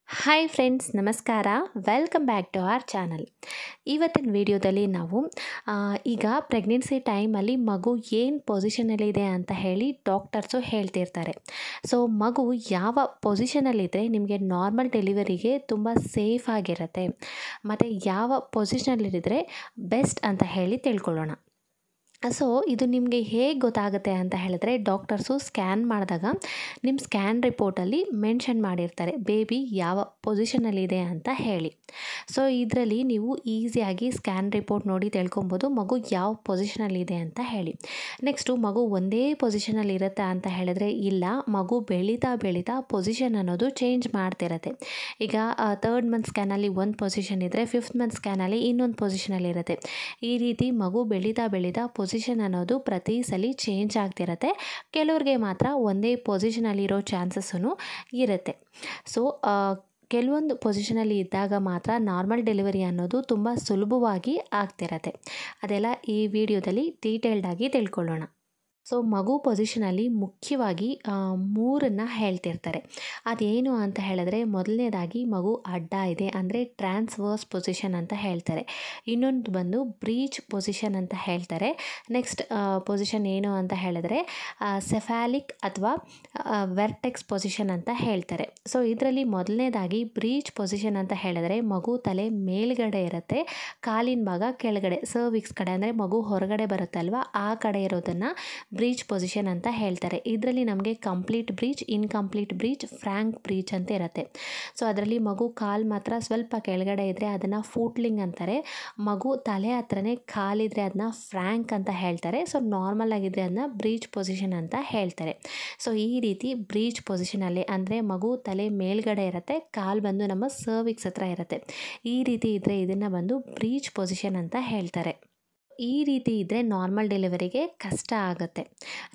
Hi friends, ನಮಸ್ಕಾರ. Welcome back to our channel. ಇವತ್ತಿನ ವಿಡಿಯೋದಲ್ಲಿ ನಾವು ಈಗ ಪ್ರೆಗ್ನೆನ್ಸಿ ಟೈಮಲ್ಲಿ ಮಗು ಏನು ಪೊಸಿಷನಲ್ಲಿದೆ ಅಂತ ಹೇಳಿ ಡಾಕ್ಟರ್ಸು ಹೇಳ್ತಿರ್ತಾರೆ. ಸೊ ಮಗು ಯಾವ ಪೊಸಿಷನಲ್ಲಿದ್ದರೆ ನಿಮಗೆ ನಾರ್ಮಲ್ ಡೆಲಿವರಿಗೆ ತುಂಬ ಸೇಫ್ ಆಗಿರುತ್ತೆ ಮತ್ತು ಯಾವ ಪೊಸಿಷನಲ್ಲಿದ್ದರೆ ಬೆಸ್ಟ್ ಅಂತ ಹೇಳಿ ತಿಳ್ಕೊಳ್ಳೋಣ. ಸೊ ಇದು ನಿಮಗೆ ಹೇಗೆ ಗೊತ್ತಾಗುತ್ತೆ ಅಂತ ಹೇಳಿದ್ರೆ, ಡಾಕ್ಟರ್ಸು ಸ್ಕ್ಯಾನ್ ಮಾಡಿದಾಗ ನಿಮ್ಮ ಸ್ಕ್ಯಾನ್ ರಿಪೋರ್ಟಲ್ಲಿ ಮೆನ್ಷನ್ ಮಾಡಿರ್ತಾರೆ ಬೇಬಿ ಯಾವ ಪೊಸಿಷನಲ್ಲಿದೆ ಅಂತ ಹೇಳಿ. ಸೊ ಇದರಲ್ಲಿ ನೀವು ಈಸಿಯಾಗಿ ಸ್ಕ್ಯಾನ್ ರಿಪೋರ್ಟ್ ನೋಡಿ ತಿಳ್ಕೊಬೋದು ಮಗು ಯಾವ ಪೊಸಿಷನಲ್ಲಿದೆ ಅಂತ ಹೇಳಿ. ನೆಕ್ಸ್ಟು ಮಗು ಒಂದೇ ಪೊಸಿಷನಲ್ಲಿ ಇರುತ್ತೆ ಅಂತ ಹೇಳಿದ್ರೆ ಇಲ್ಲ, ಮಗು ಬೆಳೀತಾ ಬೆಳೀತಾ ಪೊಸಿಷನ್ ಅನ್ನೋದು ಚೇಂಜ್ ಮಾಡ್ತಿರುತ್ತೆ. ಈಗ 3rd ಮಂತ್ ಸ್ಕ್ಯಾನಲ್ಲಿ ಒಂದು ಪೊಸಿಷನ್ ಇದ್ದರೆ 5th ಮಂತ್ ಸ್ಕ್ಯಾನಲ್ಲಿ ಇನ್ನೊಂದು ಪೊಸಿಷನಲ್ಲಿ ಇರುತ್ತೆ. ಈ ರೀತಿ ಮಗು ಬೆಳೀತಾ ಬೆಳೀತಾ ಪೊಸಿಷನ್ ಅನ್ನೋದು ಪ್ರತಿ ಸಲ ಚೇಂಜ್ ಆಗ್ತಿರುತ್ತೆ. ಕೆಲವ್ರಿಗೆ ಮಾತ್ರ ಒಂದೇ ಪೊಸಿಷನಲ್ಲಿರೋ ಚಾನ್ಸಸ್ಸೂ ಇರುತ್ತೆ. ಸೊ ಕೆಲವೊಂದು ಪೊಸಿಷನಲ್ಲಿ ಇದ್ದಾಗ ಮಾತ್ರ ನಾರ್ಮಲ್ ಡೆಲಿವರಿ ಅನ್ನೋದು ತುಂಬ ಸುಲಭವಾಗಿ ಆಗ್ತಿರತ್ತೆ. ಅದೆಲ್ಲ ಈ ವಿಡಿಯೋದಲ್ಲಿ ಡೀಟೇಲ್ಡಾಗಿ ತಿಳ್ಕೊಳ್ಳೋಣ. ಸೊ ಮಗು ಪೊಸಿಷನಲ್ಲಿ ಮುಖ್ಯವಾಗಿ 3 ಹೇಳ್ತಿರ್ತಾರೆ. ಅದೇನು ಅಂತ ಹೇಳಿದ್ರೆ, ಮೊದಲನೇದಾಗಿ ಮಗು ಅಡ್ಡ ಇದೆ ಅಂದರೆ ಟ್ರಾನ್ಸ್ವರ್ಸ್ ಪೊಸಿಷನ್ ಅಂತ ಹೇಳ್ತಾರೆ. ಇನ್ನೊಂದು ಬಂದು ಬ್ರೀಚ್ ಪೊಸಿಷನ್ ಅಂತ ಹೇಳ್ತಾರೆ. ನೆಕ್ಸ್ಟ್ ಪೊಸಿಷನ್ ಏನು ಅಂತ ಹೇಳಿದ್ರೆ ಸೆಫಾಲಿಕ್ ಅಥವಾ ವೆರ್ಟೆಕ್ಸ್ ಪೊಸಿಷನ್ ಅಂತ ಹೇಳ್ತಾರೆ. ಸೊ ಇದರಲ್ಲಿ ಮೊದಲನೇದಾಗಿ ಬ್ರೀಚ್ ಪೊಸಿಷನ್ ಅಂತ ಹೇಳಿದ್ರೆ ಮಗು ತಲೆ ಮೇಲ್ಗಡೆ ಇರುತ್ತೆ, ಕಾಲಿನ ಭಾಗ ಕೆಳಗಡೆ ಸರ್ವಿಕ್ಸ್ ಕಡೆ ಅಂದರೆ ಮಗು ಹೊರಗಡೆ ಬರುತ್ತಲ್ವ ಆ ಕಡೆ ಇರೋದನ್ನು ಬ್ರೀಚ್ ಪೊಸಿಷನ್ ಅಂತ ಹೇಳ್ತಾರೆ. ಇದರಲ್ಲಿ ನಮಗೆ complete breach, incomplete breach, frank breach ಅಂತ ಇರುತ್ತೆ. ಸೊ ಅದರಲ್ಲಿ ಮಗು ಕಾಲು ಮಾತ್ರ ಸ್ವಲ್ಪ ಕೆಳಗಡೆ ಇದ್ದರೆ ಅದನ್ನು ಫೂಟ್ಲಿಂಗ್ ಅಂತಾರೆ. ಮಗು ತಲೆ ಹತ್ರನೇ ಕಾಲಿದ್ರೆ ಅದನ್ನ ಫ್ರ್ಯಾಂಕ್ ಅಂತ ಹೇಳ್ತಾರೆ. ಸೊ ನಾರ್ಮಲ್ ಆಗಿದ್ದರೆ ಅದನ್ನ ಬ್ರೀಚ್ ಪೊಸಿಷನ್ ಅಂತ ಹೇಳ್ತಾರೆ. ಸೊ ಈ ರೀತಿ ಬ್ರೀಚ್ ಪೊಸಿಷನಲ್ಲಿ ಅಂದರೆ ಮಗು ತಲೆ ಮೇಲ್ಗಡೆ ಇರುತ್ತೆ, ಕಾಲು ಬಂದು ನಮ್ಮ ಸರ್ವಿಕ್ಸ್ ಹತ್ರ ಇರುತ್ತೆ. ಈ ರೀತಿ ಇದ್ದರೆ ಇದನ್ನು ಬಂದು ಬ್ರೀಚ್ ಪೊಸಿಷನ್ ಅಂತ ಹೇಳ್ತಾರೆ. ಈ ರೀತಿ ಇದ್ದರೆ ನಾರ್ಮಲ್ ಡೆಲಿವರಿಗೆ ಕಷ್ಟ ಆಗುತ್ತೆ.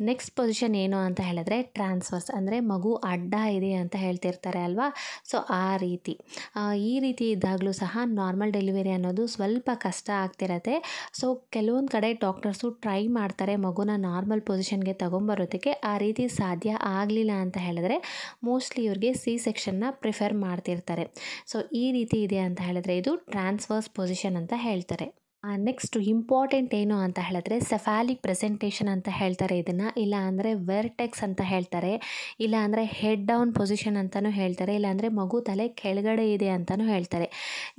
ನೆಕ್ಸ್ಟ್ ಪೊಸಿಷನ್ ಏನು ಅಂತ ಹೇಳಿದ್ರೆ ಟ್ರಾನ್ಸ್ವರ್ಸ್ ಅಂದರೆ ಮಗು ಅಡ್ಡ ಇದೆ ಅಂತ ಹೇಳ್ತಿರ್ತಾರೆ ಅಲ್ವಾ. ಸೊ ಈ ರೀತಿ ಇದ್ದಾಗಲೂ ಸಹ ನಾರ್ಮಲ್ ಡೆಲಿವರಿ ಅನ್ನೋದು ಸ್ವಲ್ಪ ಕಷ್ಟ ಆಗ್ತಿರತ್ತೆ. ಸೊ ಕೆಲವೊಂದು ಕಡೆ ಡಾಕ್ಟರ್ಸು ಟ್ರೈ ಮಾಡ್ತಾರೆ ಮಗುನ ನಾರ್ಮಲ್ ಪೊಸಿಷನ್ಗೆ ತೊಗೊಂಬರೋದಕ್ಕೆ. ಆ ರೀತಿ ಸಾಧ್ಯ ಆಗಲಿಲ್ಲ ಅಂತ ಹೇಳಿದ್ರೆ ಮೋಸ್ಟ್ಲಿ ಇವ್ರಿಗೆ ಸೆಕ್ಷನ್ನ ಪ್ರಿಫರ್ ಮಾಡ್ತಿರ್ತಾರೆ. ಸೊ ಈ ರೀತಿ ಇದೆ ಅಂತ ಹೇಳಿದ್ರೆ ಇದು ಟ್ರಾನ್ಸ್ವರ್ಸ್ ಪೊಸಿಷನ್ ಅಂತ ಹೇಳ್ತಾರೆ. ನೆಕ್ಸ್ಟು ಇಂಪಾರ್ಟೆಂಟ್ ಏನು ಅಂತ ಹೇಳಿದ್ರೆ ಸೆಫಾಲಿಕ್ ಪ್ರೆಸೆಂಟೇಷನ್ ಅಂತ ಹೇಳ್ತಾರೆ ಇದನ್ನು, ಇಲ್ಲ ಅಂದರೆ ವೆರ್ಟೆಕ್ಸ್ ಅಂತ ಹೇಳ್ತಾರೆ, ಇಲ್ಲ ಅಂದರೆ ಹೆಡ್ ಡೌನ್ ಪೊಸಿಷನ್ ಅಂತಲೂ ಹೇಳ್ತಾರೆ, ಇಲ್ಲಾಂದರೆ ಮಗು ತಲೆ ಕೆಳಗಡೆ ಇದೆ ಅಂತಲೂ ಹೇಳ್ತಾರೆ.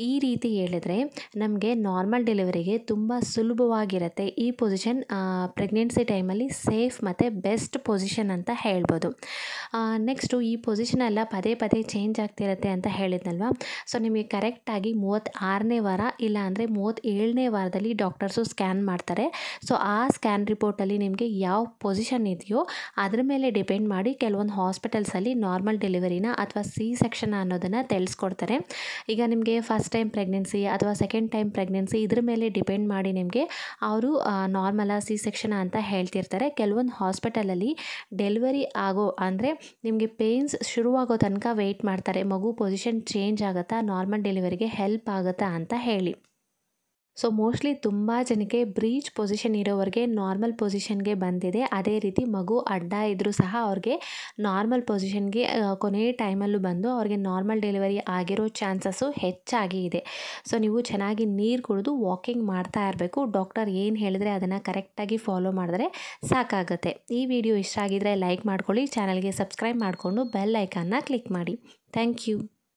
ಈ ರೀತಿ ಹೇಳಿದ್ರೆ ನಮಗೆ ನಾರ್ಮಲ್ ಡೆಲಿವರಿಗೆ ತುಂಬ ಸುಲಭವಾಗಿರುತ್ತೆ. ಈ ಪೊಸಿಷನ್ ಪ್ರೆಗ್ನೆನ್ಸಿ ಟೈಮಲ್ಲಿ ಸೇಫ್ ಮತ್ತು ಬೆಸ್ಟ್ ಪೊಸಿಷನ್ ಅಂತ ಹೇಳ್ಬೋದು. ನೆಕ್ಸ್ಟು ಈ ಪೊಸಿಷನ್ ಎಲ್ಲ ಪದೇ ಪದೇ ಚೇಂಜ್ ಆಗ್ತಿರುತ್ತೆ ಅಂತ ಹೇಳಿದ್ನಲ್ವ. ಸೊ ನಿಮಗೆ ಕರೆಕ್ಟಾಗಿ 36ನೇ ವಾರ ಇಲ್ಲ ಅಂದರೆ 37ನೇ ವಾರದಲ್ಲಿ ಡಾಕ್ಟರ್ಸು ಸ್ಕ್ಯಾನ್ ಮಾಡ್ತಾರೆ. ಸೊ ಆ ಸ್ಕ್ಯಾನ್ ರಿಪೋರ್ಟಲ್ಲಿ ನಿಮಗೆ ಯಾವ ಪೊಸಿಷನ್ ಇದೆಯೋ ಅದ್ರ ಮೇಲೆ ಡಿಪೆಂಡ್ ಮಾಡಿ ಕೆಲವೊಂದು ಹಾಸ್ಪಿಟಲ್ಸಲ್ಲಿ ನಾರ್ಮಲ್ ಡೆಲಿವರಿನ ಅಥವಾ ಸೆಕ್ಷನ್ ಅನ್ನೋದನ್ನು ತಿಳಿಸ್ಕೊಡ್ತಾರೆ. ಈಗ ನಿಮಗೆ ಫಸ್ಟ್ ಟೈಮ್ ಪ್ರೆಗ್ನೆನ್ಸಿ ಅಥವಾ ಸೆಕೆಂಡ್ ಟೈಮ್ ಪ್ರೆಗ್ನೆನ್ಸಿ ಇದ್ರ ಮೇಲೆ ಡಿಪೆಂಡ್ ಮಾಡಿ ನಿಮಗೆ ಅವರು ನಾರ್ಮಲ ಸೆಕ್ಷನ್ ಅಂತ ಹೇಳ್ತಿರ್ತಾರೆ. ಕೆಲವೊಂದು ಹಾಸ್ಪಿಟಲಲ್ಲಿ ಡೆಲಿವರಿ ಆಗೋ ಅಂದರೆ ನಿಮಗೆ ಪೇಯ್ನ್ಸ್ ಶುರುವಾಗೋ ತನಕ ವೆಯ್ಟ್ ಮಾಡ್ತಾರೆ, ಮಗು ಪೊಸಿಷನ್ ಚೇಂಜ್ ಆಗುತ್ತಾ, ನಾರ್ಮಲ್ ಡೆಲಿವರಿಗೆ ಹೆಲ್ಪ್ ಆಗುತ್ತಾ ಅಂತ ಹೇಳಿ. ಸೊ ಮೋಸ್ಟ್ಲಿ ತುಂಬ ಜನಕ್ಕೆ ಬ್ರೀಚ್ ಪೊಸಿಷನ್ ಇರೋವ್ರಿಗೆ ನಾರ್ಮಲ್ ಪೊಸಿಷನ್ಗೆ ಬಂದಿದೆ. ಅದೇ ರೀತಿ ಮಗು ಅಡ್ಡ ಇದ್ದರೂ ಸಹ ಅವ್ರಿಗೆ ನಾರ್ಮಲ್ ಪೊಸಿಷನ್ಗೆ ಕೊನೆಯ ಟೈಮಲ್ಲೂ ಬಂದು ಅವ್ರಿಗೆ ನಾರ್ಮಲ್ ಡೆಲಿವರಿ ಆಗಿರೋ ಚಾನ್ಸಸ್ಸು ಹೆಚ್ಚಾಗಿ ಇದೆ. ಸೊ ನೀವು ಚೆನ್ನಾಗಿ ನೀರು ಕುಡಿದು ವಾಕಿಂಗ್ ಮಾಡ್ತಾ ಇರಬೇಕು. ಡಾಕ್ಟರ್ ಏನು ಹೇಳಿದ್ರೆ ಅದನ್ನು ಕರೆಕ್ಟಾಗಿ ಫಾಲೋ ಮಾಡಿದ್ರೆ ಸಾಕಾಗುತ್ತೆ. ಈ ವಿಡಿಯೋ ಇಷ್ಟ ಆಗಿದ್ರೆ ಲೈಕ್ ಮಾಡ್ಕೊಳ್ಳಿ, ಚಾನಲ್ಗೆ ಸಬ್ಸ್ಕ್ರೈಬ್ ಮಾಡಿಕೊಂಡು ಬೆಲ್ ಐಕಾನ್ನ ಕ್ಲಿಕ್ ಮಾಡಿ. Thank you.